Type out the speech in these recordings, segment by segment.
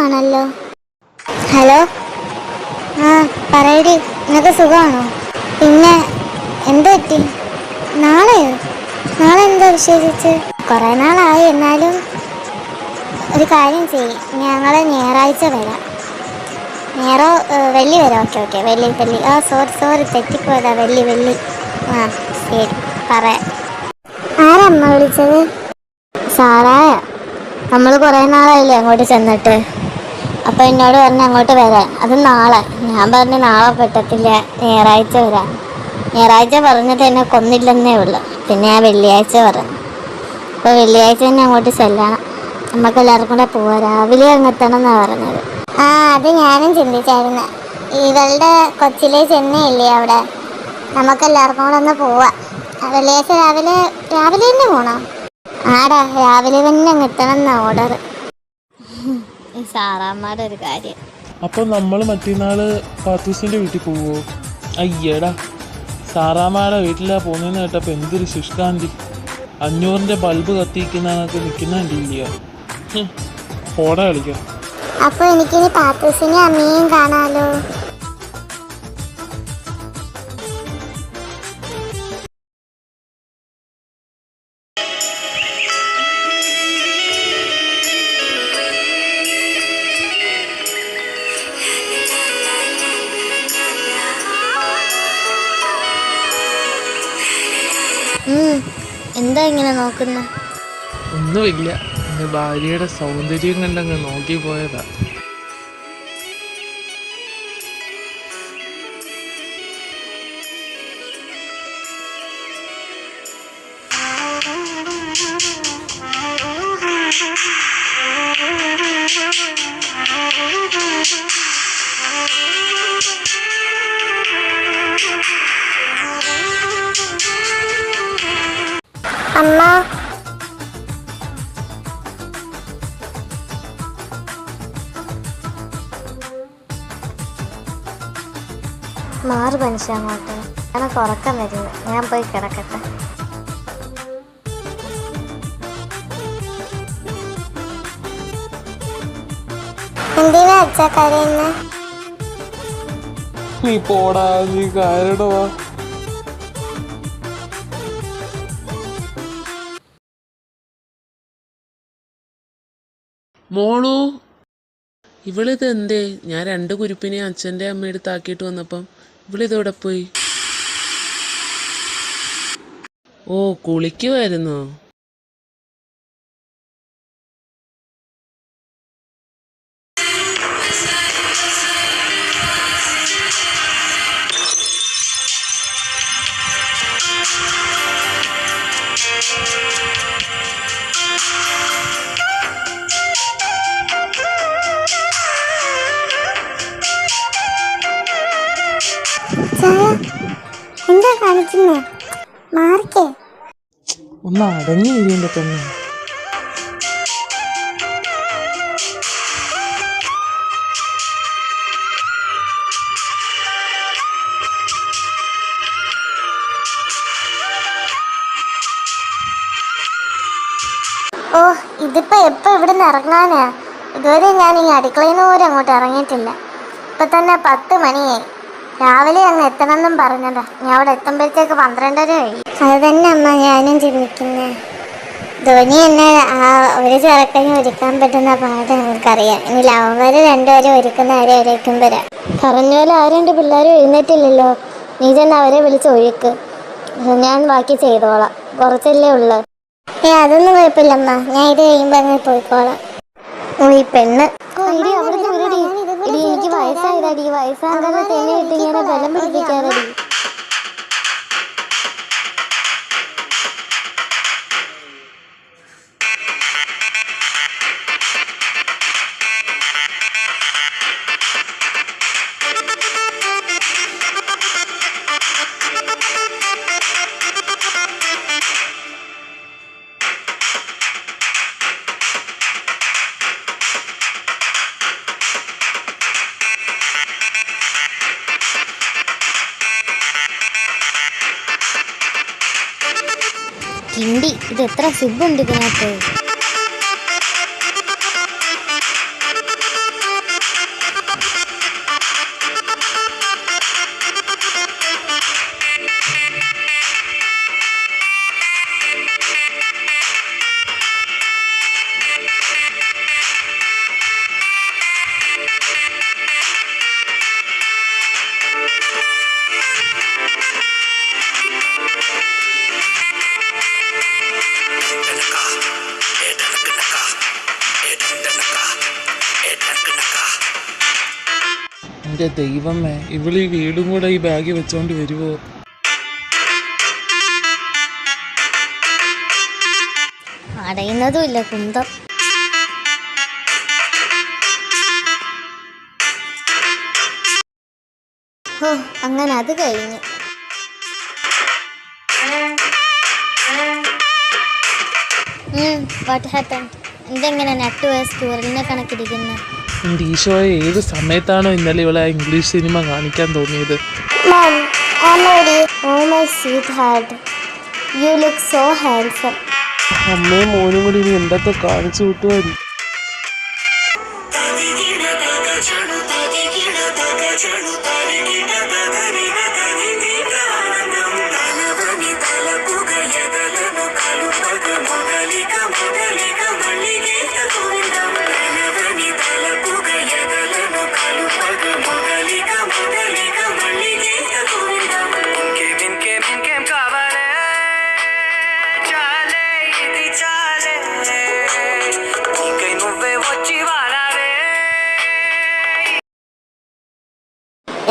സുഖമാണല്ലോ. ഹലോ, ആ പറയടി, നിനക്ക് സുഖമാണോ? പിന്നെ എന്ത് പറ്റി? നാളെയോ? നാളെ എന്താ വിശേഷിച്ച്? കുറേ നാളായി. എന്നാലും ഒരു കാര്യം ചെയ്യും, ഞങ്ങൾ ഞായറാഴ്ച വരാം. വെള്ളി വരാം. ഓക്കെ ഓക്കെ, വെള്ളി. സോറി തെറ്റിപ്പോയതാ. വെള്ളി. ആ ശരി, പറയാം. ആരമ്മ വിളിച്ചത്? സാറായ. നമ്മൾ കുറേ നാളായില്ലേ അങ്ങോട്ട് ചെന്നിട്ട്. അപ്പോൾ എന്നോട് പറഞ്ഞ് അങ്ങോട്ട് വരാൻ. അത് നാളെ. ഞാൻ പറഞ്ഞു നാളെ പറ്റത്തില്ല, ഞായറാഴ്ച വരാം. ഞായറാഴ്ച പറഞ്ഞിട്ട് എന്നെ കൊന്നില്ലെന്നേ ഉള്ളു. പിന്നെ ഞാൻ വെള്ളിയാഴ്ച പറഞ്ഞു. അപ്പോൾ വെള്ളിയാഴ്ച തന്നെ അങ്ങോട്ട് ചെല്ലണം. നമുക്ക് എല്ലാവർക്കും കൂടെ പോവാം. രാവിലെ അങ്ങ് എത്തണം എന്നാണ് പറഞ്ഞത്. ആ, അത് ഞാനും ചിന്തിച്ചായിരുന്നു. ഇവളുടെ കൊച്ചിലെ ചെന്നൈയില്ലേ അവിടെ, നമുക്കെല്ലാവർക്കും കൂടെ ഒന്ന് പോവാം. വെള്ളിയാഴ്ച രാവിലെ തന്നെ പോകണം. ആടാ, രാവിലെ തന്നെ അങ്ങ് എത്തണം എന്നാ ഓർഡർ. ഈ സാറാമ്മയുടെ ഒരു കാര്യം. അപ്പം നമ്മൾ മറ്റന്നാള് പാത്തൂസിൻ്റെ വീട്ടിൽ പോവോ? അയ്യടാ, സാറാമ്മയുടെ വീട്ടിലാ പോകുന്നതെന്ന് കേട്ടപ്പോൾ എന്തൊരു ശുഷ്കാന്തി. 500-ന്റെ ബൾബ് കത്തിക്കുന്നതൊക്കെ നിൽക്കുന്നില്ലയോ? ഓട കളിക്കാം. അപ്പോൾ എനിക്കിനി പാത്തൂസിനെ അമ്മയും കാണാലോ. എന്താ ഇങ്ങനെ നോക്കുന്ന? ഒന്നുമില്ല, എൻ്റെ ഭാര്യയുടെ സൗന്ദര്യം കണ്ടങ്ങ് നോക്കി പോയതാ. അമ്മ, മാറ് മനുഷ്യ അങ്ങോട്ട്. എനക്ക് ഉറക്കം വരുന്നു, ഞാൻ പോയി കിടക്കട്ടെ. എന്തിനാ അച്ഛാ കരയുന്നെ? നീ പോടാ, നീ കാരണമാ. മോളു, ഇവളിത് എന്തേ? ഞാൻ 2 കുരുപ്പിനെ അച്ഛൻ്റെ അമ്മയെടുത്ത് ആക്കിയിട്ട് വന്നപ്പം ഇവളിതെവിടെ പോയി? ഓ, കുളിക്കുമായിരുന്നോ? എന്താ കാണിക്കുന്നേ? മാറിക്കേ. ഒന്ന് അടങ്ങി ഇരിയുമ്പോ തന്നെ. ഓ, ഇതിപ്പോ എപ്പോ ഇവിടുന്ന് ഇറങ്ങാനാ? ഇതുവരെ ഞാൻ ഈ അടുക്കളയിൽ നിന്ന് പോലും അങ്ങോട്ട് ഇറങ്ങിയിട്ടില്ല. ഇപ്പൊ തന്നെ 10 മണിയായി. രാവിലെ അങ്ങ് എത്തണമെന്നും പറഞ്ഞതാ. ഞാൻ അവിടെ എത്തുമ്പോഴത്തേക്ക് 12:30 കഴിയും. അത് തന്നെ അമ്മ ഞാനും ചിന്തിക്കുന്നേ. ധോനി എന്നെ ആ ഒരു ചെറുക്കനെ ഒരുക്കാൻ പറ്റുന്ന പാട് ഞങ്ങൾക്കറിയാം. ഇനി ലവന്മാര് 2 പേരും ഒരുക്കുന്ന ആരെയൊരേക്കും വരാം. പറഞ്ഞ പോലെ ആ 2 പിള്ളേരും എഴുന്നേറ്റില്ലല്ലോ. നീ തന്നെ അവരെ വിളിച്ച് ഒഴുക്ക്. ഞാൻ ബാക്കി ചെയ്തോളാം. കുറച്ചല്ലേ ഉള്ളു. അതൊന്നും കുഴപ്പമില്ലമ്മ, ഞാൻ ഇത് കഴിയുമ്പോൾ അങ്ങ് പോയിക്കോളാം. ഓ, ഈ പെണ്ണ്. എനിക്ക് വയസ്സായതടി. വയസ്സാകാതെ തന്നെ ഇട്ട് ഇങ്ങനെ ബലം പിടിപ്പിക്കാതടി. കിണ്ടി, ഇത് എത്ര സിബുണ്ട് ഇതിനകത്ത്? എൻ്റെ ദൈവമേ, ഇവളീ വീടും കൂടെ ഈ ബാഗ് വെച്ചോണ്ട് വരുവോ? അടയുന്നതും ഇല്ല കുന്തം. ഓ, അങ്ങനെ അത് കഴിഞ്ഞു. What happen? എന്തെങ്ങനെ നട്ടു സ്കൂറിനെ കണക്കിരിക്കുന്നു? എൻ്റെ ഈശോയെ, ഏത് സമയത്താണോ ഇന്നലെ ഇവളെ ഇംഗ്ലീഷ് സിനിമ കാണിക്കാൻ തോന്നിയത്? അമ്മയും മോനും കൂടി ഇനി എന്തൊക്കെ കാണിച്ചു വിട്ടുമായിരിക്കും.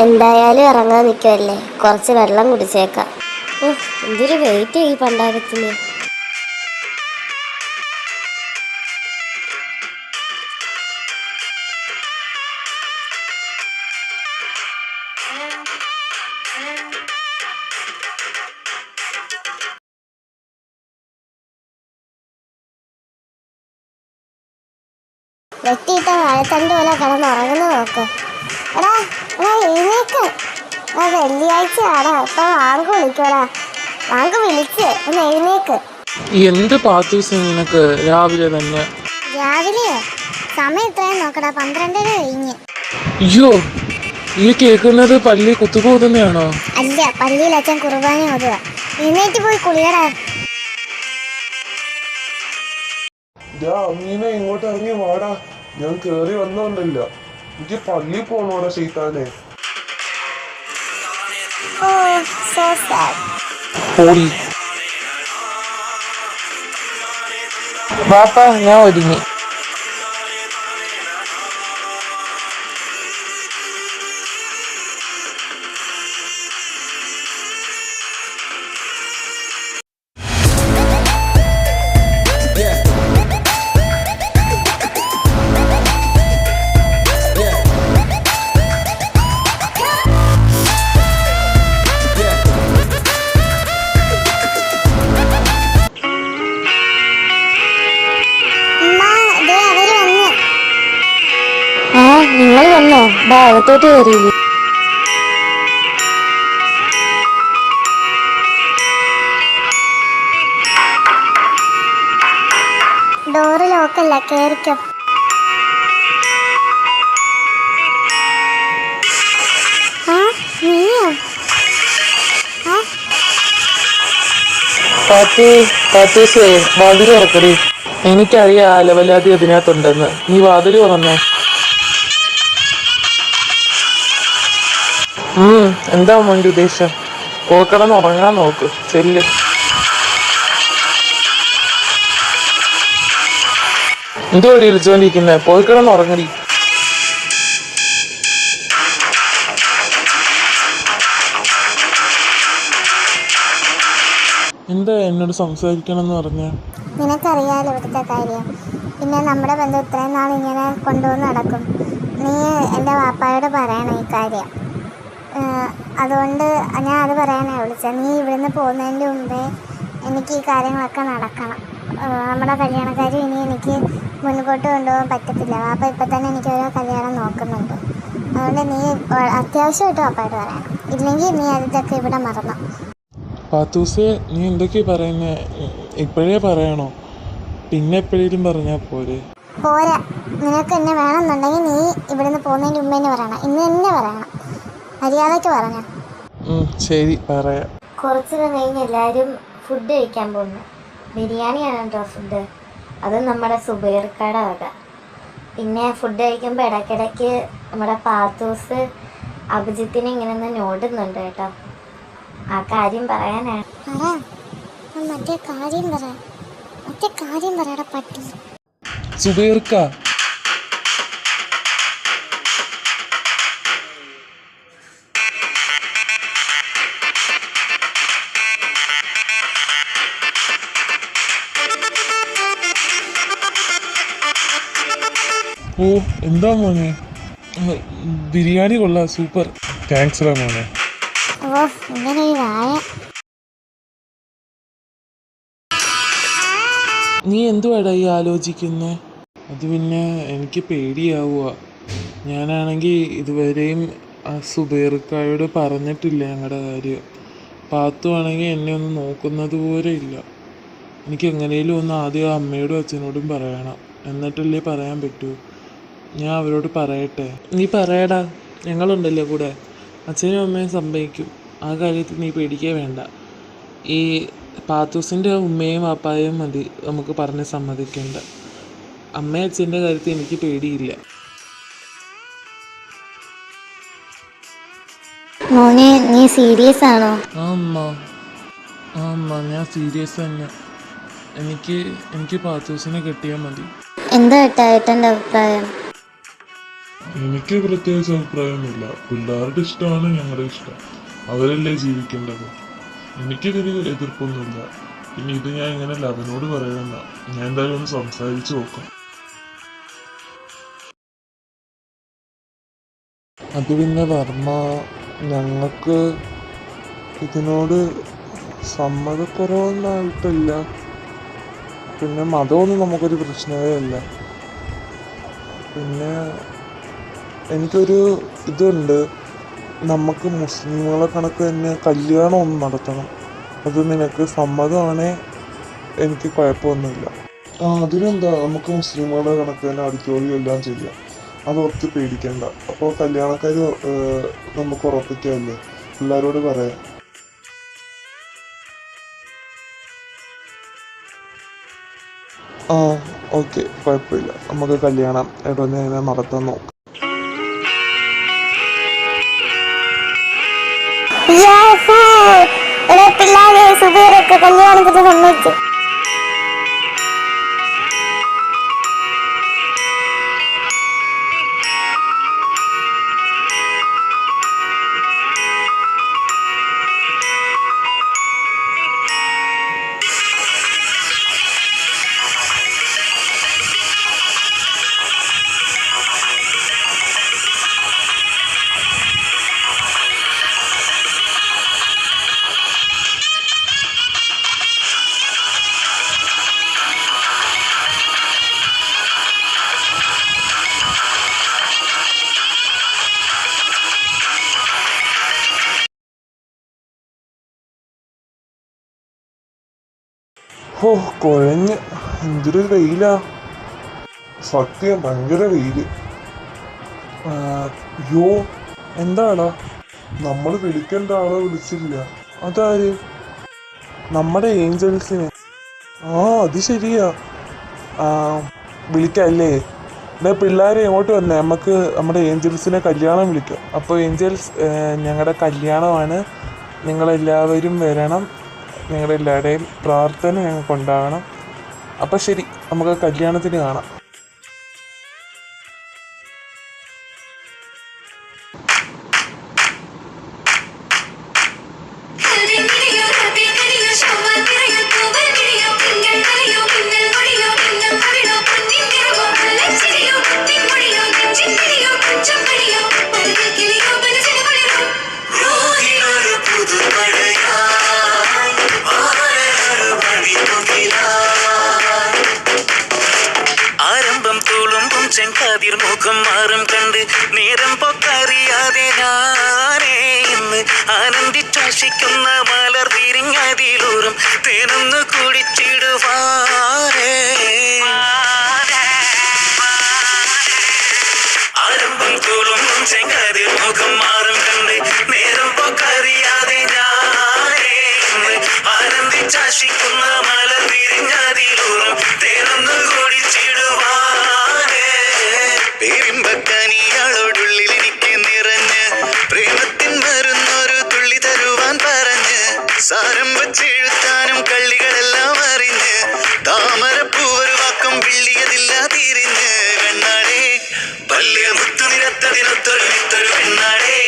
എന്തായാലും ഇറങ്ങാൻ നിൽക്കുമല്ലേ, കുറച്ച് വെള്ളം കുടിച്ചേക്കാം. എന്തൊരു വെയിറ്റ് ഈ പണ്ടാരത്തിന്. വെട്ടിയിട്ട വാഴത്തണ്ട് പോലെ കിടന്നുറങ്ങുന്ന നോക്ക്. എടാ എഴുന്നേക്ക്, വെള്ളിയാഴ്ച ആടാ, ഇപ്പൊ വാങ്ക് വിളിക്കടാ. വാങ്ക് വിളിച്ച് ഒന്ന് എഴുന്നേക്ക്. എന്ത് പാത്തൂസ് നിനക്ക് രാവിലെ തന്നെ? രാവിലെയോ? സമയം എത്രയും നോക്കടാ, 12:30 കഴിഞ്ഞ്. അയ്യോ, ഈ കേൾക്കുന്നത് പള്ളി കുത്തുപോകുന്നതാണോ? അല്ല, പള്ളിയിൽ അച്ഛൻ കുർബാന ഓതുക. എഴുന്നേറ്റ് പോയി കുളിയടാ. അമ്മീനെ ഇങ്ങോട്ട് ഇറങ്ങി വാടാ, ഞാൻ കേറി വന്നോണ്ടല്ല. എനിക്ക് പള്ളി പോണോടാ ശൈത്താനെ. വാപ്പ, ഞാൻ ഒരുങ്ങി. നിങ്ങൾ വന്നോ? ഭാഗത്തോട്ട് കയറിയില്ലേ? ഡോറ് ലോക്കല്ല, കേറിക്കോ. നീയോ? പാത്തൂസേ, വാതിൽ തുറക്കടി. എനിക്കറിയാം അലവലാതി അതിനകത്തുണ്ടെന്ന്. നീ വാതിൽ തുറന്നേ. എന്താ മോൻ്റെ ഉദ്ദേശം? പോക്കിടന്ന് ഉറങ്ങാൻ നോക്ക്. ചെല്ല്. എന്തോ ഒരു വിളിച്ചോണ്ടിരിക്കുന്നേ, പോയിക്കിടന്ന് ഉറങ്ങടി. എന്താ എന്നോട് സംസാരിക്കണം എന്ന് പറഞ്ഞ? നിനക്കറിയാലോ ഇവിടുത്തെ കാര്യം. പിന്നെ നമ്മുടെ ബന്ധം ഇത്രയും നാൾ ഇങ്ങനെ കൊണ്ടുവന്ന് നടക്കും. നീ എൻ്റെ വാപ്പായോട് പറയണം ഈ കാര്യം. അതുകൊണ്ട് ഞാൻ അത് പറയാനാണ് വിളിച്ചത്. നീ ഇവിടുന്ന് പോകുന്നതിൻ്റെ മുമ്പേ എനിക്ക് ഈ കാര്യങ്ങളൊക്കെ നടക്കണം. നമ്മുടെ കല്യാണക്കാരും ഇനി എനിക്ക് മുൻപോട്ട് കൊണ്ടുപോകാൻ പറ്റത്തില്ല. വാപ്പ ഇപ്പം തന്നെ എനിക്ക് ഓരോ കല്യാണം നോക്കുന്നുണ്ട്. അതുകൊണ്ട് നീ അത്യാവശ്യമായിട്ട് വാപ്പായോട് പറയണം. ഇല്ലെങ്കിൽ നീ ഇതൊക്കെ ഇവിടെ മറന്നു. പാത്തൂസേ, നീ എന്തൊക്കെയാ പറയുന്നേ? ഇപ്പോഴേ പറയണോ? പിന്നെ എപ്പോഴേലും പറഞ്ഞാൽ പോരെ? പോരാ, നിനക്ക് എന്നെ വേണമെന്നുണ്ടെങ്കിൽ നീ ഇവിടുന്ന് പോകുന്നതിന് മുമ്പ് തന്നെ പറയണം. ഇന്ന് തന്നെ പറയണം. മര്യാദയ്ക്ക് പറഞ്ഞ. ശരി, പറയാം. കുറച്ച് കഴിഞ്ഞ് എല്ലാവരും ഫുഡ് കഴിക്കാൻ പോകുന്നു. ബിരിയാണിയാണ് കേട്ടോ ഫുഡ്. അത് നമ്മുടെ സുബൈർക്കാടെ വക. പിന്നെ ഫുഡ് കഴിക്കുമ്പോൾ ഇടയ്ക്കിടയ്ക്ക് നമ്മുടെ പാത്തൂസ് അഭിജിത്തിനെ ഇങ്ങനെ ഒന്ന് നോടുന്നുണ്ട് കേട്ടോ. ആ കാര്യം പറയാനാണ്. മറ്റേ കാര്യം പറയടാ പട്ടി. സുബൈർക്ക, ഓ എന്താ മോനെ? ബിരിയാണി കൊള്ളാം, സൂപ്പർ. താങ്ക്സ് മോനെ. ഓ ഇങ്ങനെ ഒരു വായ. നീ എന്തുവാടാ ഈ ആലോചിക്കുന്നേ? അത് പിന്നെ എനിക്ക് പേടിയാവുക. ഞാനാണെങ്കിൽ ഇതുവരെയും സുബൈർക്കായോട് പറഞ്ഞിട്ടില്ല ഞങ്ങളുടെ കാര്യം. പാത്തു ആണെങ്കിൽ എന്നെ ഒന്ന് നോക്കുന്നത് പോലെ ഇല്ല. എനിക്ക് എങ്ങനെയും ഒന്ന് ആദ്യം അമ്മയോടും അച്ഛനോടും പറയണം, എന്നിട്ടല്ലേ പറയാൻ പറ്റൂ. ഞാൻ അവരോട് പറയട്ടെ? നീ പറയടാ, ഞങ്ങളുണ്ടല്ലോ കൂടെ. അച്ഛനും അമ്മയും സമ്മതിക്കും, ആ കാര്യത്തിൽ നീ പേടിക്കേ വേണ്ട. ഈ പാത്തൂസിൻ്റെ ഉമ്മയും വാപ്പായും മതി നമുക്ക് പറഞ്ഞ് സമ്മതിക്കേണ്ട. അമ്മയും അച്ഛൻ്റെ കാര്യത്തിൽ എനിക്ക് പേടിയില്ല. മോനെ നീ സീരിയസ് ആണോ? ആ അമ്മ ഞാൻ സീരിയസ് തന്നെ. എനിക്ക് പാത്തൂസിനെ കെട്ടിയാൽ മതി. എന്താ ഏട്ടൻ്റെ അഭിപ്രായം? എനിക്ക് പ്രത്യേകിച്ച് അഭിപ്രായമൊന്നുമില്ല. പിള്ളേരുടെ ഇഷ്ടമാണ് ഞങ്ങളുടെ ഇഷ്ടം, അവരല്ലേ ജീവിക്കേണ്ടത്. എനിക്കിതിന് എതിർപ്പൊന്നുമില്ല. പിന്നെ ഇത് ഞാൻ ഇങ്ങനെ ലവനോട് പറയണ്ട, ഞാൻ എന്തായാലും ഒന്ന് സംസാരിച്ച് നോക്കാം. അത് പിന്നെ വർമ്മ, ഞങ്ങൾക്ക് ഇതിനോട് സമ്മതക്കുറവൊന്നായിട്ടില്ല. പിന്നെ മതമൊന്നും നമുക്കൊരു പ്രശ്നമേ അല്ല. പിന്നെ എനിക്കൊരു ഇതുണ്ട്, നമുക്ക് മുസ്ലിങ്ങളെ കണക്ക് തന്നെ കല്യാണം ഒന്ന് നടത്തണം. അത് നിനക്ക് സമ്മതമാണേ എനിക്ക് കുഴപ്പമൊന്നുമില്ല. അതിനെന്താ, നമുക്ക് മുസ്ലിങ്ങളുടെ കണക്ക് തന്നെ അടിച്ചോളിയും എല്ലാം ചെയ്യാം. അതോർത്ത് പേടിക്കണ്ട. അപ്പോൾ കല്യാണക്കാർ നമുക്ക് ഉറപ്പിക്കാമല്ലേ, പിള്ളേരോട് പറയാം. ഓക്കെ, കുഴപ്പമില്ല. നമുക്ക് കല്യാണം ഇടന്നെ നടത്താൻ നോക്കാം. പിള്ളേരെ സുബൈറൊക്കെ കല്യാണത്തിന് സമ്മതിച്ചു. ഓ കുഴഞ്ഞ്, എന്തൊരു വെയിലാ, സത്യം ഭയങ്കര വെയില്. യോ എന്താടാ, നമ്മൾ വിളിക്കേണ്ട ആളെ വിളിച്ചില്ല. അതാര്? നമ്മുടെ ഏഞ്ചൽസിനെ. അത് ശരിയാ. വിളിക്കല്ലേ? പിള്ളേരെ എങ്ങോട്ട് വന്നേ, നമുക്ക് നമ്മുടെ ഏഞ്ചൽസിനെ കല്യാണം വിളിക്കാം. അപ്പോൾ ഏഞ്ചൽസ്, ഞങ്ങളുടെ കല്യാണമാണ്, നിങ്ങളെല്ലാവരും വരണം. നിങ്ങളുടെ എല്ലാവരുടെയും പ്രാർത്ഥന ഞങ്ങൾക്ക് ഉണ്ടാകണം. അപ്പം ശരി, നമുക്ക് കല്യാണത്തിന് കാണാം. ചെങ്കതിർ മുഖം മാറും കണ്ട് നേരം പൊക്കറിയാതെ ഞാനേ ഇന്ന് ആനന്ദിച്ചാശിക്കുന്ന മലർ വിരിഞ്ഞതിലൂറും തേനൊന്ന് കുടിച്ചിടുവാനേ. ആരംഭം തോളും ചെങ്കതിർ മുഖം മാറും കണ്ട് നേരം പൊക്കറിയാതെ ഞാനേ ഇന്ന് ആനന്ദിച്ചാശിക്കുന്ന മലർ വിരിഞ്ഞതിലൂറും തേനൊന്ന് കുടിച്ചിടുവാനേ. പേരിമ്പക്കനിയാളോടുള്ളിൽ എനിക്ക് നിറഞ്ഞ് പ്രേമത്തിൻ മരുന്നൊരു തുള്ളി തരുവാൻ പറഞ്ഞ് സാരം വച്ചെഴുത്താനും കള്ളികളെല്ലാം അറിഞ്ഞ് താമരപ്പൂവൊരു വാക്കും വിള്ളിയതില്ല തിരിഞ്ഞ് പെണ്ണാടേ പല്ലിയ മുത്തു നിരത്തതിനൊത്തൊരു വിത്തൊരു പെണ്ണാടേ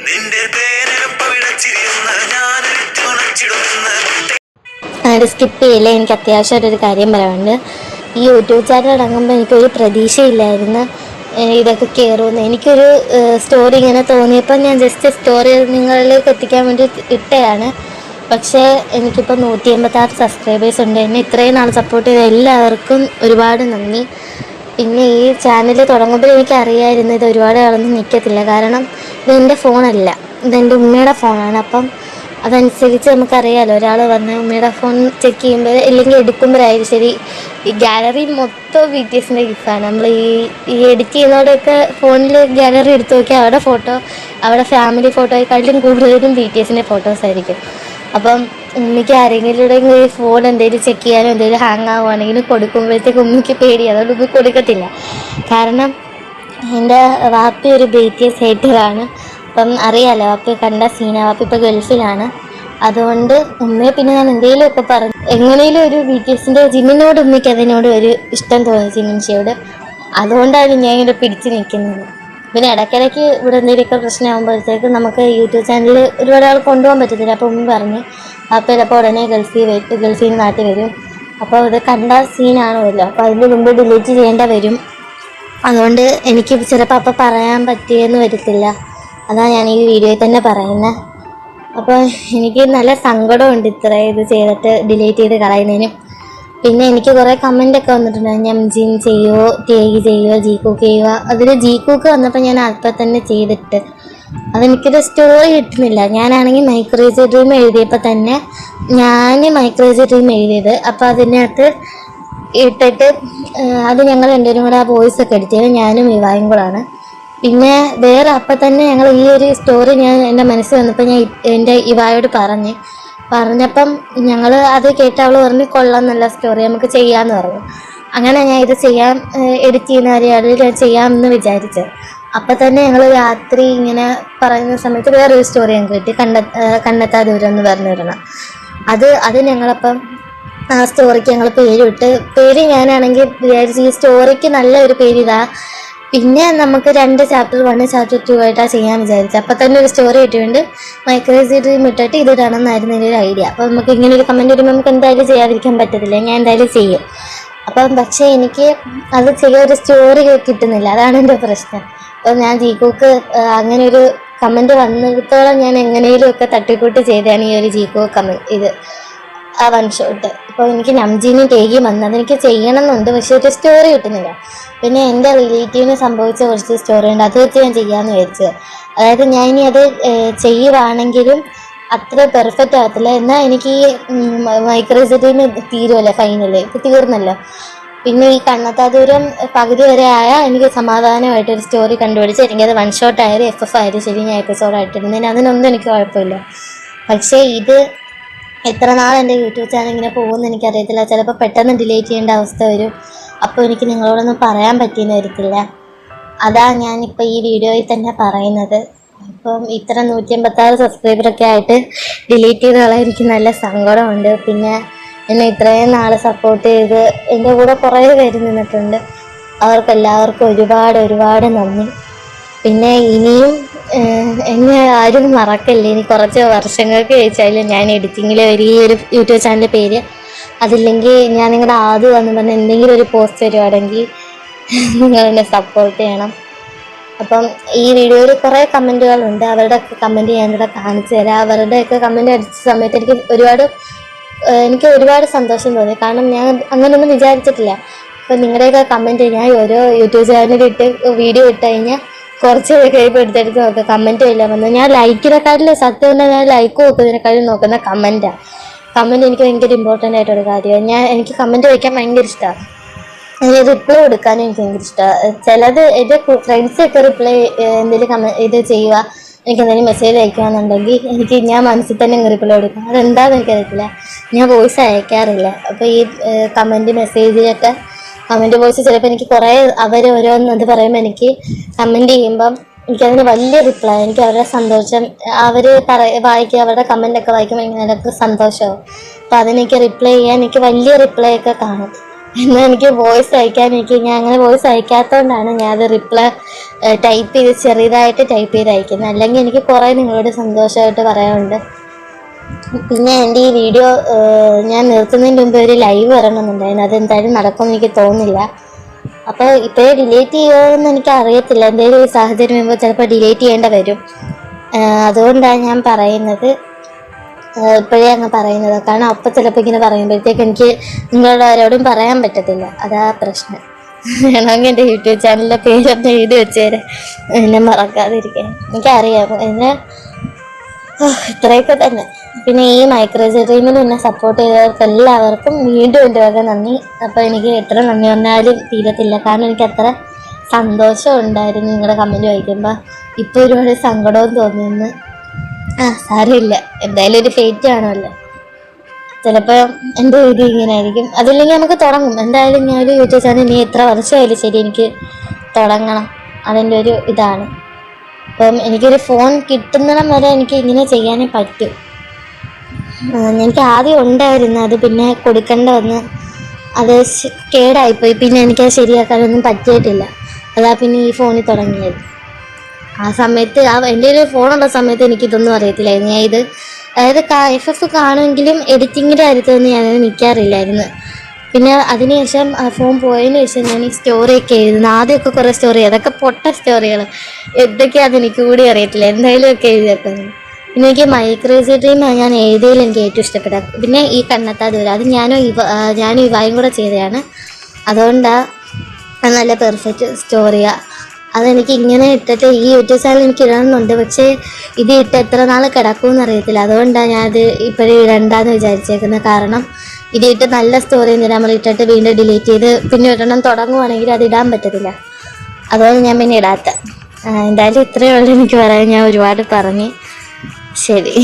നിന്റെ തേനൊപ്പ വിളച്ചിരുന്ന ഞാനൊരുണച്ചിടുമെന്ന്. സ്കിപ്പ് ചെയ്യില്ല, എനിക്ക് അത്യാവശ്യമായിട്ടൊരു കാര്യം പറയാനുണ്ട്. ഈ യൂട്യൂബ് ചാനൽ തുടങ്ങുമ്പോൾ എനിക്കൊരു പ്രതീക്ഷയില്ലായിരുന്നു. ഇതൊക്കെ കയറുമെന്ന്. എനിക്കൊരു സ്റ്റോറി ഇങ്ങനെ തോന്നിയപ്പോൾ ഞാൻ ജസ്റ്റ് സ്റ്റോറി നിങ്ങളിലേക്ക് എത്തിക്കാൻ വേണ്ടി ഇട്ടതാണ്. പക്ഷേ എനിക്കിപ്പോൾ 186 സബ്സ്ക്രൈബേഴ്സ് ഉണ്ട്. എന്നെ ഇത്രയും നാൾ സപ്പോർട്ട് ചെയ്ത എല്ലാവർക്കും ഒരുപാട് നന്ദി. പിന്നെ ഈ ചാനൽ തുടങ്ങുമ്പോൾ എനിക്കറിയാമായിരുന്നു ഇത് ഒരുപാട് ആളൊന്നും നിൽക്കത്തില്ല. കാരണം ഇതെൻ്റെ ഫോണല്ല, ഇതെൻ്റെ ഉമ്മയുടെ ഫോണാണ്. അപ്പം അതനുസരിച്ച് നമുക്കറിയാമല്ലോ, ഒരാൾ വന്ന് ഉമ്മയുടെ ഫോൺ ചെക്ക് ചെയ്യുമ്പോൾ അല്ലെങ്കിൽ എടുക്കുമ്പോഴായാലും ശരി, ഈ ഗാലറി മൊത്തം BTSൻ്റെ ഗിഫ്റ്റാണ്. നമ്മൾ ഈ എഡിറ്റ് ചെയ്യുന്നതോടെയൊക്കെ ഫോണിൽ ഗാലറി എടുത്ത് നോക്കിയാൽ അവിടെ ഫാമിലി ഫോട്ടോയെക്കാട്ടിലും കൂടുതലും BTSൻ്റെ ഫോട്ടോസ് ആയിരിക്കും. അപ്പം ഉമ്മയ്ക്ക് ആരെങ്കിലും ഈ ഫോൺ എന്തെങ്കിലും ചെക്ക് ചെയ്യാനോ എന്തെങ്കിലും ഹാങ് ആവുകയാണെങ്കിലും കൊടുക്കുമ്പോഴത്തേക്ക് ഉമ്മയ്ക്ക് പേടിയാണ്. അതുകൊണ്ട് ഉമ്മ കൊടുക്കത്തില്ല. കാരണം എൻ്റെ വാപ്പി ഒരു BTS ഹേറ്ററാണ്. അപ്പം അറിയാമല്ലോ, വാപ്പി കണ്ട സീന. വാപ്പി ഇപ്പോൾ ഗൾഫിലാണ്. അതുകൊണ്ട് ഉമ്മയെ പിന്നെ ഞാൻ എന്തെങ്കിലുമൊക്കെ പറഞ്ഞു എങ്ങനെയും ഒരു BTSൻ്റെ ജിമിനോട് ഉമ്മയ്ക്ക് അതിനോട് ഒരു ഇഷ്ടം തോന്നി, ജിമിൻഷിയോട്. അതുകൊണ്ടാണ് ഞാൻ ഇങ്ങനെ പിടിച്ച് നിൽക്കുന്നത്. പിന്നെ ഇടയ്ക്കിടയ്ക്ക് ഇവിടെ എന്തെങ്കിലുമൊക്കെ പ്രശ്നമാകുമ്പോഴത്തേക്ക് നമുക്ക് യൂട്യൂബ് ചാനലിൽ ഒരുപാട് ആൾ കൊണ്ടുപോകാൻ പറ്റത്തില്ല. അപ്പോൾ ഉമ്മ പറഞ്ഞ് അപ്പോൾ ചിലപ്പോൾ ഉടനെ ഗൾഫിൽ നിന്ന് നാട്ടിൽ വരും. അപ്പോൾ ഇത് കണ്ട സീനാണല്ലോ, അപ്പോൾ അതിൻ്റെ മുമ്പ് ഡിലീറ്റ് ചെയ്യേണ്ട വരും. അതുകൊണ്ട് എനിക്ക് ചിലപ്പോൾ അപ്പോൾ പറയാൻ പറ്റിയെന്ന് വരത്തില്ല. അതാണ് ഞാൻ ഈ വീഡിയോയിൽ തന്നെ പറയുന്നത്. അപ്പോൾ എനിക്ക് നല്ല സങ്കടമുണ്ട് ഇത് ചെയ്തിട്ട് ഡിലീറ്റ് ചെയ്ത് കളയുന്നതിനും. പിന്നെ എനിക്ക് കുറേ കമൻ്റൊക്കെ വന്നിട്ടുണ്ട്, ഞംജിൻ ചെയ്യുമോ, ടേഗ് ചെയ്യുമോ, ജീക്കൂക്ക് ചെയ്യുക. അതിൽ ജീക്കൂക്ക് വന്നപ്പോൾ ഞാൻ അപ്പം തന്നെ ചെയ്തിട്ട് അതെനിക്കൊരു സ്റ്റോറി കിട്ടുന്നില്ല. ഞാനാണെങ്കിൽ മൈക്രോവേവ് ഡ്രീം എഴുതിയപ്പോൾ തന്നെ മൈക്രോവേവ് ഡ്രീം എഴുതിയത്. അപ്പോൾ അതിനകത്ത് ഇട്ടിട്ട് അത് ഞങ്ങൾ രണ്ടുപേരും കൂടെ ആ വോയിസൊക്കെ എടുത്തത് ഞാനും ഇവായും കൂടാണ്. പിന്നെ വേറെ അപ്പം തന്നെ ഞങ്ങൾ ഈ ഒരു സ്റ്റോറി എൻ്റെ മനസ്സിൽ വന്നപ്പോൾ ഞാൻ എൻ്റെ ഇവായോട് പറഞ്ഞപ്പം ഞങ്ങൾ അത് കേട്ട് അവൾ പറഞ്ഞ് കൊള്ളാം, നല്ല സ്റ്റോറി, നമുക്ക് ചെയ്യാമെന്ന് പറഞ്ഞു. അങ്ങനെ ഞാൻ ഇത് എഡിറ്റ് ചെയ്യുന്ന കാര്യത്തിൽ ഞാൻ ചെയ്യാമെന്ന് വിചാരിച്ചത്. അപ്പം തന്നെ ഞങ്ങൾ രാത്രി ഇങ്ങനെ പറയുന്ന സമയത്ത് വേറൊരു സ്റ്റോറി ഞങ്ങൾക്ക് കിട്ടി, കണ്ണെത്താ ദൂരം എന്ന് പറഞ്ഞിടണം. അത് ഞങ്ങളപ്പം ആ സ്റ്റോറിക്ക് ഞങ്ങൾ പേര് ഞാനാണെങ്കിൽ വിചാരിച്ചു ഈ സ്റ്റോറിക്ക് നല്ലൊരു പേരിതാ. പിന്നെ നമുക്ക് 2 ചാപ്റ്റർ 1 ചാപ്റ്റർ 2 ആയിട്ടാണ് ചെയ്യാൻ വിചാരിച്ചത്. അപ്പം തന്നെ ഒരു സ്റ്റോറി ഇട്ടുകൊണ്ട് മൈക്രോവേവ് ഡ്രീം ഇട്ടിട്ട് ഇത് ഇടണമെന്നായിരുന്നു എൻ്റെ ഒരു ഐഡിയ. അപ്പോൾ നമുക്ക് ഇങ്ങനെ ഒരു കമൻറ്റ് വരുമ്പോൾ നമുക്ക് എന്തായാലും ചെയ്യാതിരിക്കാൻ പറ്റത്തില്ല, ഞാൻ എന്തായാലും ചെയ്യും. അപ്പം പക്ഷേ എനിക്ക് അത് ഒരു സ്റ്റോറി കിട്ടുന്നില്ല, അതാണ് എൻ്റെ പ്രശ്നം. അപ്പോൾ ഞാൻ ജീക്കൂക്ക് അങ്ങനെ ഒരു കമൻറ്റ് വന്നിടത്തോളം ഞാൻ എങ്ങനെയെങ്കിലുമൊക്കെ തട്ടിക്കൂട്ട് ചെയ്തതാണ് ഈ ഒരു ജീക്കൂക്ക് ഇത് ആ 1 ഷോട്ട്. ഇപ്പോൾ എനിക്ക് നംജീനും ടേഗിയും വന്നു, അതെനിക്ക് ചെയ്യണമെന്നുണ്ട്, പക്ഷേ ഒരു സ്റ്റോറി കിട്ടുന്നില്ല. പിന്നെ എൻ്റെ റിലേറ്റീവിന് സംഭവിച്ച കുറച്ച് സ്റ്റോറി ഉണ്ട്, അത് വെച്ച് ഞാൻ ചെയ്യാമെന്ന് വിചാരിച്ചത്. അതായത് ഞാൻ ഇനി അത് ചെയ്യുവാണെങ്കിലും അത്ര പെർഫെക്റ്റ് ആകത്തില്ല. എന്നാൽ എനിക്ക് ഈ മൈക്രോവേവ് ഡ്രീം തീരുമല്ലോ, ഫൈനൽ ഇപ്പോൾ തീർന്നല്ലോ. പിന്നെ ഈ കണ്ണെത്താ ദൂരം പകുതി വരെ ആയാൽ എനിക്ക് സമാധാനമായിട്ടൊരു സ്റ്റോറി കണ്ടുപിടിച്ച് എനിക്കത് 1 ഷോട്ട് ആയാലും FF ആയാലും ശരി, ഞാൻ എപ്പിസോഡായിട്ടിരുന്നതിന് അതിനൊന്നും എനിക്ക് കുഴപ്പമില്ല. പക്ഷേ ഇത് എത്ര നാൾ എൻ്റെ യൂട്യൂബ് ചാനൽ ഇങ്ങനെ പോകുമെന്ന് എനിക്കറിയത്തില്ല. ചിലപ്പോൾ പെട്ടെന്ന് ഡിലീറ്റ് ചെയ്യേണ്ട അവസ്ഥ വരും. അപ്പോൾ എനിക്ക് നിങ്ങളോടൊന്നും പറയാൻ പറ്റിയെന്ന് വരത്തില്ല. അതാണ് ഞാനിപ്പോൾ ഈ വീഡിയോയിൽ തന്നെ പറയുന്നത്. അപ്പം ഇത്ര 186 സബ്സ്ക്രൈബറൊക്കെ ആയിട്ട് ഡിലീറ്റ് ചെയ്ത് കളയാൻ എനിക്ക് നല്ല സങ്കടമുണ്ട്. പിന്നെ എന്നെ ഇത്രയും നാൾ സപ്പോർട്ട് ചെയ്ത് എൻ്റെ കൂടെ കുറേ പേര് നിന്നിട്ടുണ്ട്. അവർക്കെല്ലാവർക്കും ഒരുപാട് നന്ദി. പിന്നെ ഇനിയും എന്നെ ആരും മറക്കല്ലേ. ഇനി കുറച്ച് വർഷങ്ങൾക്ക് ചോദിച്ചാലും ഞാൻ എഡിറ്റിങ്ങിൽ വലിയൊരു യൂട്യൂബ് ചാനലിൻ്റെ പേര്, അതില്ലെങ്കിൽ ഞാൻ നിങ്ങളുടെ ആദ്യം വന്ന് പറഞ്ഞ എന്തെങ്കിലും ഒരു പോസ്റ്റ് വരുവാണെങ്കിൽ നിങ്ങൾ എന്നെ സപ്പോർട്ട് ചെയ്യണം. അപ്പം ഈ വീഡിയോയിൽ കുറേ കമൻറ്റുകളുണ്ട്, അവരുടെയൊക്കെ കമൻറ്റ് ഞാനിവിടെ കാണിച്ചു തരാം. അവരുടെയൊക്കെ കമൻറ്റ് അടിച്ച സമയത്ത് എനിക്ക് ഒരുപാട് സന്തോഷം തോന്നി. കാരണം ഞാൻ അങ്ങനെയൊന്നും വിചാരിച്ചിട്ടില്ല. അപ്പം നിങ്ങളുടെയൊക്കെ കമൻറ്റ് ഞാൻ ഓരോ യൂട്യൂബ് ചാനലിട്ട് വീഡിയോ ഇട്ട് കഴിഞ്ഞാൽ കുറച്ച് കഴിയുമ്പോൾ എടുത്തെടുത്ത് നോക്കുക, കമൻറ്റും ഇല്ല വന്നത്. ഞാൻ ലൈക്കിനെക്കാട്ടിലും സത്യം പറഞ്ഞാൽ ഞാൻ ലൈക്ക് നോക്കുന്നതിനെക്കാളും നോക്കുന്ന കമൻറ്റാണ്. കമൻറ്റ് എനിക്ക് ഭയങ്കര ഇമ്പോർട്ടൻ്റ് ആയിട്ടൊരു കാര്യമാണ്. എനിക്ക് കമൻറ്റ് വയ്ക്കാൻ ഭയങ്കര ഇഷ്ടമാണ്. അതിന് റിപ്ലൈ കൊടുക്കാനും എനിക്ക് ഭയങ്കര ഇഷ്ടമാണ്. ചിലത് എൻ്റെ ഫ്രണ്ട്സൊക്കെ റിപ്ലൈ എന്തെങ്കിലും ഇത് ചെയ്യുക, എനിക്ക് എന്തെങ്കിലും മെസ്സേജ് അയക്കുകയാണെന്നുണ്ടെങ്കിൽ ഞാൻ മനസ്സിൽ തന്നെ റിപ്ലൈ കൊടുക്കും. അതെന്താണെന്ന് എനിക്കറിയത്തില്ല, ഞാൻ വോയിസ് അയക്കാറില്ല. അപ്പോൾ ഈ മെസ്സേജിലൊക്കെ കമൻറ്റ് വോയിസ് ചിലപ്പോൾ എനിക്ക് കുറേ ഓരോന്ന് അത് പറയുമ്പോൾ എനിക്ക് കമൻറ്റ് ചെയ്യുമ്പം എനിക്കതിന് വലിയ റിപ്ലൈ, എനിക്ക് അവരുടെ സന്തോഷം വായിക്കുക, അവരുടെ കമൻറ്റൊക്കെ വായിക്കുമ്പോൾ എനിക്ക് സന്തോഷമാവും. അപ്പോൾ അതിനെനിക്ക് റിപ്ലൈ ചെയ്യാൻ എനിക്ക് വലിയ റിപ്ലൈ ഒക്കെ കാണും. എന്നാൽ എനിക്ക് വോയിസ് അയക്കാൻ ഞാൻ അങ്ങനെ വോയിസ് അയക്കാത്തതുകൊണ്ടാണ് ഞാനത് റിപ്ലൈ ചെറുതായിട്ട് ടൈപ്പ് ചെയ്ത് അയക്കുന്നത്. അല്ലെങ്കിൽ എനിക്ക് കുറേ നിങ്ങളോട് സന്തോഷമായിട്ട് പറയാനുണ്ട്. പിന്നെ എൻ്റെ ഈ വീഡിയോ ഞാൻ നിർത്തുന്നതിന് മുമ്പ് ഒരു ലൈവ് വരണമെന്നുണ്ടായിരുന്നു, അതെന്തായാലും നടക്കുമെന്ന് എനിക്ക് തോന്നുന്നില്ല. അപ്പോൾ ഇപ്പോഴേ ഡിലീറ്റ് ചെയ്യുമോയെന്ന് എനിക്ക് അറിയത്തില്ല. എന്തെങ്കിലും ഒരു സാഹചര്യം വരുമ്പോൾ ചിലപ്പോൾ ഡിലീറ്റ് ചെയ്യേണ്ട വരും. അതുകൊണ്ടാണ് ഞാൻ പറയുന്നത്, ഇപ്പോഴേ അങ്ങ് പറയുന്നത്. കാരണം അപ്പം ചിലപ്പോൾ ഇങ്ങനെ പറയുമ്പോഴത്തേക്ക് എനിക്ക് നിങ്ങളുടെ ആരോടും പറയാൻ പറ്റത്തില്ല. അതാ പ്രശ്നം. വേണമെങ്കിൽ എൻ്റെ യൂട്യൂബ് ചാനലിൻ്റെ പേരൊന്ന് എഴുതി വെച്ചേരെ, എന്നെ മറക്കാതിരിക്കാൻ. എനിക്കറിയാം എന്നെ ഇത്രയൊക്കെ തന്നെ. പിന്നെ ഈ മൈക്രോജ ഡ്രീമിൽ എന്നെ സപ്പോർട്ട് ചെയ്തവർക്ക് എല്ലാവർക്കും വീണ്ടും എൻ്റെ വക നന്ദി. അപ്പോൾ എനിക്ക് എത്ര നന്ദി പറഞ്ഞാലും തീരത്തില്ല. കാരണം എനിക്ക് അത്ര സന്തോഷം ഉണ്ടായിരുന്നു നിങ്ങളുടെ കമൻറ്റ് വായിക്കുമ്പോൾ. ഇപ്പോൾ ഒരുപാട് സങ്കടവും തോന്നുന്നു. സാരമില്ല, എന്തായാലും ഒരു ഫേറ്റ് കാണുമല്ലോ. ചിലപ്പോൾ എൻ്റെ ഇത് ഇങ്ങനെ ആയിരിക്കും. അതില്ലെങ്കിൽ നമുക്ക് തുടങ്ങും. എന്തായാലും ഞാനൊരു യൂട്യൂബ് ചാനൽ ഇനി എത്ര വർഷമായാലും ശരി എനിക്ക് തുടങ്ങണം. അതിൻ്റെ ഒരു ഇതാണ്. അപ്പം എനിക്കൊരു ഫോൺ കിട്ടുന്നിടം വരെ എനിക്ക് ഇങ്ങനെ ചെയ്യാനേ പറ്റും. എനിക്ക് ആദ്യം ഉണ്ടായിരുന്നു, അത് പിന്നെ കൊടുക്കേണ്ട വന്ന് അത് കേടായിപ്പോയി. പിന്നെ എനിക്കത് ശരിയാക്കാനൊന്നും പറ്റിയിട്ടില്ല. അതാ പിന്നെ ഈ ഫോണിൽ തുടങ്ങിയത്. ആ സമയത്ത് എൻ്റെ ഒരു ഫോണുള്ള സമയത്ത് എനിക്കിതൊന്നും അറിയത്തില്ലായിരുന്നു. ഞാൻ ഇത് അതായത് FF കാണുമെങ്കിലും എഡിറ്റിങ്ങിൻ്റെ കാര്യത്തൊന്നും ഞാനത് നിൽക്കാറില്ലായിരുന്നു. പിന്നെ അതിനുശേഷം ഫോൺ പോയതിന് ശേഷം ഞാൻ ഈ സ്റ്റോറിയൊക്കെ എഴുതുന്നു. ആദ്യമൊക്കെ കുറേ സ്റ്റോറി, അതൊക്കെ പൊട്ട സ്റ്റോറികൾ എന്തൊക്കെയാണെന്ന് എനിക്ക് കൂടി അറിയത്തില്ല. എന്തായാലും ഒക്കെ എഴുതി വെക്കുന്നത്. പിന്നെ എനിക്ക് മൈക്രോജ ഡ്രീം ഞാൻ എഴുതിയതിൽ എനിക്ക് ഏറ്റവും ഇഷ്ടപ്പെട്ട പിന്നെ ഈ കണ്ണെത്താ ദൂരം, അത് ഞാനും ഇവായും കൂടെ ചെയ്തതാണ്. അതുകൊണ്ടാണ് നല്ല പെർഫെക്റ്റ് സ്റ്റോറിയാണ്. അതെനിക്ക് ഇങ്ങനെ ഇട്ടിട്ട് ഈ യൂട്യൂബ് ചാനൽ എനിക്ക് ഇടണമെന്നുണ്ട്. പക്ഷേ ഇത് ഇട്ട് എത്ര നാൾ കിടക്കുമെന്ന് അറിയത്തില്ല. അതുകൊണ്ടാണ് ഞാനത് ഇപ്പോഴും ഇടണ്ടെന്ന് വിചാരിച്ചേക്കുന്നത്. കാരണം ഇത് ഇട്ട് നല്ല സ്റ്റോറി എന്തിനാ നമ്മൾ ഇട്ടിട്ട് വീണ്ടും ഡിലീറ്റ് ചെയ്ത് പിന്നെ ഒരെണ്ണം തുടങ്ങുവാണെങ്കിൽ അത് ഇടാൻ പറ്റത്തില്ല. അതുകൊണ്ട് ഞാൻ പിന്നെ ഇടാത്ത. എന്തായാലും ഇത്രയേ ഉള്ളൂ എനിക്ക് പറയാൻ. ഞാൻ ഒരുപാട് പറഞ്ഞ്. ശരി.